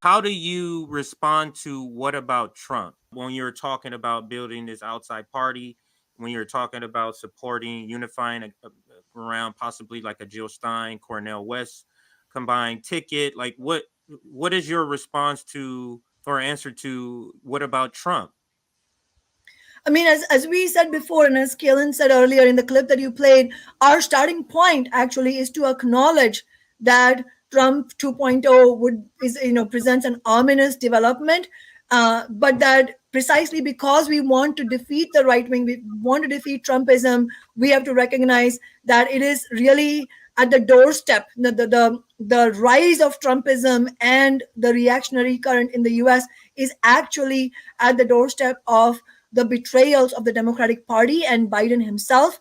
How do you respond to what about Trump when you're talking about building this outside party, when you're talking about supporting, unifying around possibly like a Jill Stein, Cornel West combined ticket? Like what is your response to or answer to what about Trump? I mean, as we said before, and as Kalen said earlier in the clip that you played, our starting point actually is to acknowledge that Trump 2.0 presents an ominous development, but that precisely because we want to defeat the right wing, we want to defeat Trumpism, we have to recognize that it is really at the doorstep. The rise of Trumpism and the reactionary current in the U.S. is actually at the doorstep of the betrayals of the Democratic Party and Biden himself.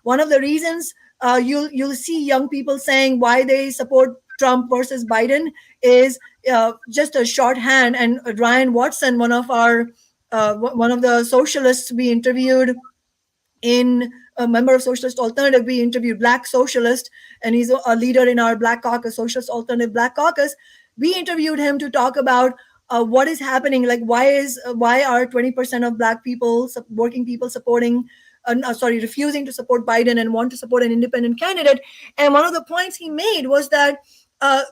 One of the reasons you'll see young people saying why they support Trump versus Biden is just a shorthand. And Ryan Watson, one of the socialists we interviewed in a member of Socialist Alternative, we interviewed Black Socialist, and he's a leader in our Black Caucus, Socialist Alternative Black Caucus. We interviewed him to talk about what is happening, like why are 20% of Black people, working people, refusing to support Biden and want to support an independent candidate. And one of the points he made was that uh,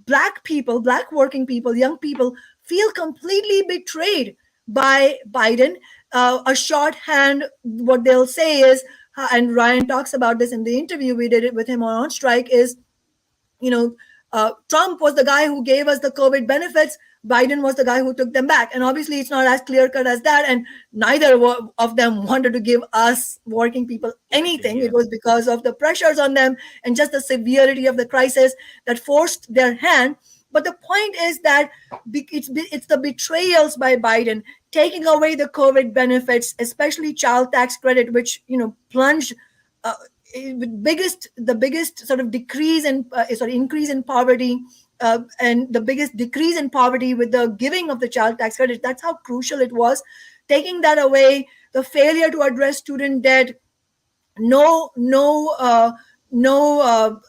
Black people, Black working people, young people feel completely betrayed by Biden. A shorthand, what they'll say is, and Ryan talks about this in the interview we did it with him on Strike, is, you know, Trump was the guy who gave us the COVID benefits. Biden was the guy who took them back. And obviously, it's not as clear cut as that. And neither of them wanted to give us working people Anything, anything. It yeah. was because of the pressures on them and just the severity of the crisis that forced their hand. But the point is that it's the betrayals by Biden taking away the COVID benefits, especially child tax credit, which plunged uh, the biggest sort of increase in poverty, and the biggest decrease in poverty with the giving of the child tax credit. That's how crucial it was. Taking that away, the failure to address student debt, no no no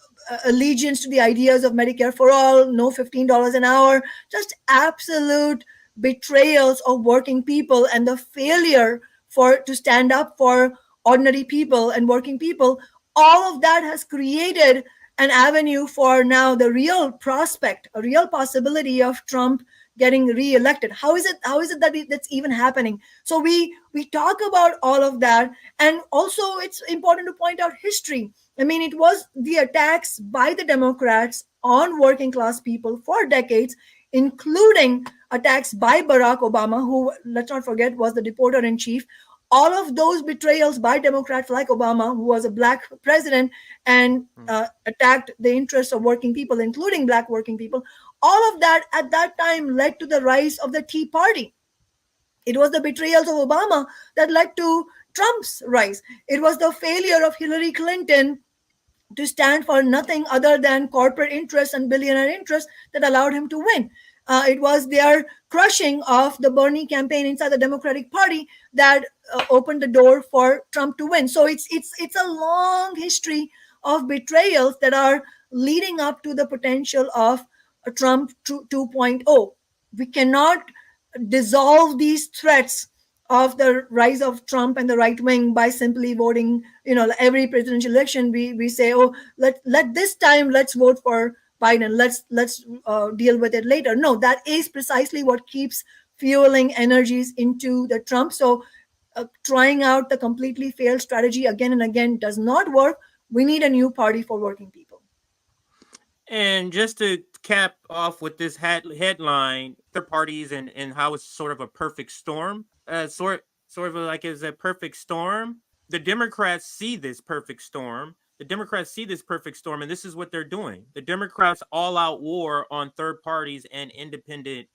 allegiance to the ideas of Medicare for all, no $15 an hour, just absolute betrayals of working people, and the failure for to stand up for ordinary people and working people. All of that has created an avenue for now the real prospect, a real possibility of Trump getting reelected. How is it that that's even happening? So we talk about all of that. And also, it's important to point out history. I mean, it was the attacks by the Democrats on working class people for decades, including attacks by Barack Obama, who, let's not forget, was the deporter in chief. All of those betrayals by Democrats like Obama, who was a Black president and attacked the interests of working people, including Black working people, all of that at that time led to the rise of the Tea Party. It was the betrayals of Obama that led to Trump's rise. It was the failure of Hillary Clinton to stand for nothing other than corporate interests and billionaire interests that allowed him to win. It was their crushing of the Bernie campaign inside the Democratic Party that opened the door for Trump to win. So it's a long history of betrayals that are leading up to the potential of a Trump 2.0. We cannot dissolve these threats of the rise of Trump and the right wing by simply voting. Every presidential election we say, oh, let this time let's vote for Biden. Let's deal with it later. No, that is precisely what keeps fueling energies into the Trump. So trying out the completely failed strategy again and again does not work. We need a new party for working people. And just to cap off with this headline, third parties and how it's sort of a perfect storm, sort of like it's a perfect storm. The Democrats see this perfect storm. The Democrats see this perfect storm, and this is what they're doing. The Democrats all out war on third parties and independent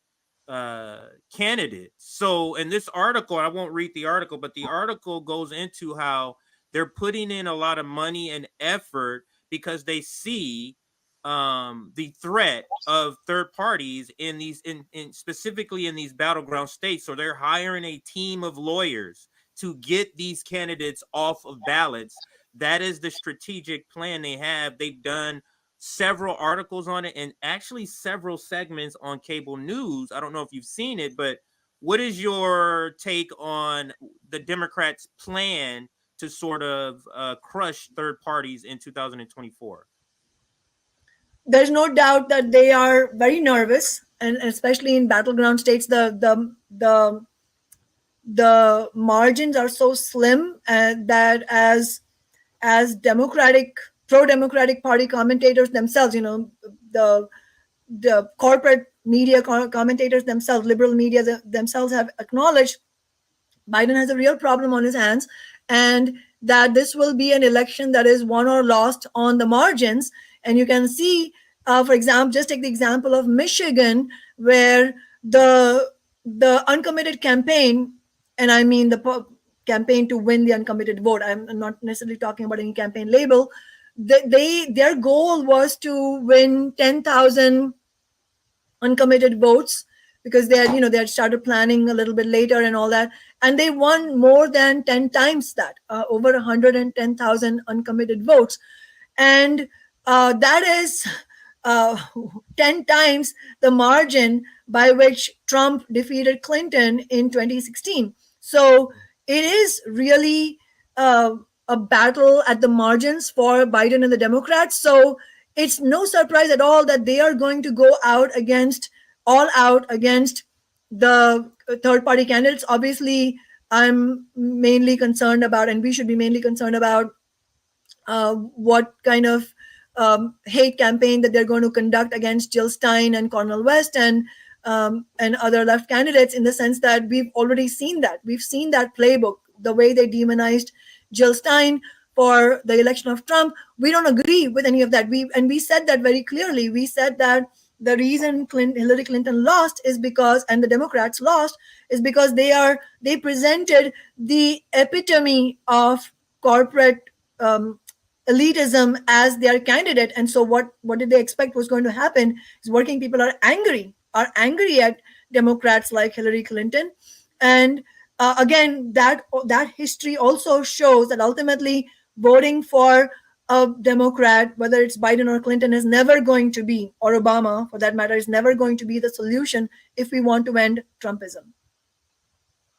candidates. So in this article, I won't read the article, but the article goes into how they're putting in a lot of money and effort because they see the threat of third parties in these in specifically in these battleground states. So they're hiring a team of lawyers to get these candidates off of ballots. That is the strategic plan they have. They've done several articles on it and actually several segments on cable news. I don't know if you've seen it, but what is your take on the Democrats' plan to sort of crush third parties in 2024? There's no doubt that they are very nervous, and especially in battleground states, the margins are so slim, that as democratic pro democratic party commentators themselves, the the corporate media commentators themselves, liberal media themselves, have acknowledged Biden has a real problem on his hands, and that this will be an election that is won or lost on the margins. And you can see, for example, just take the example of Michigan, where the uncommitted campaign, and I mean the campaign to win the uncommitted vote. I'm not necessarily talking about any campaign label. Their goal was to win 10,000 uncommitted votes, because they had started planning a little bit later and all that, and they won more than 10 times that, over 110,000 uncommitted votes. And that is uh, 10 times the margin by which Trump defeated Clinton in 2016. So it is really a battle at the margins for Biden and the Democrats. So it's no surprise at all that they are going to go all out against the third party candidates. Obviously, I'm mainly concerned about, and we should be mainly concerned about, what kind of hate campaign that they're going to conduct against Jill Stein and Cornel West, and other left candidates, in the sense that we've already seen that. We've seen that playbook, the way they demonized Jill Stein for the election of Trump. We don't agree with any of that. We said that very clearly. We said that the reason Hillary Clinton lost is because, and the Democrats lost, is because they presented the epitome of corporate elitism as their candidate. And so what did they expect was going to happen? Is working people are angry at Democrats like Hillary Clinton. And again, that history also shows that ultimately voting for a Democrat, whether it's Biden or Clinton, is never going to be, or Obama for that matter, is never going to be the solution if we want to end Trumpism.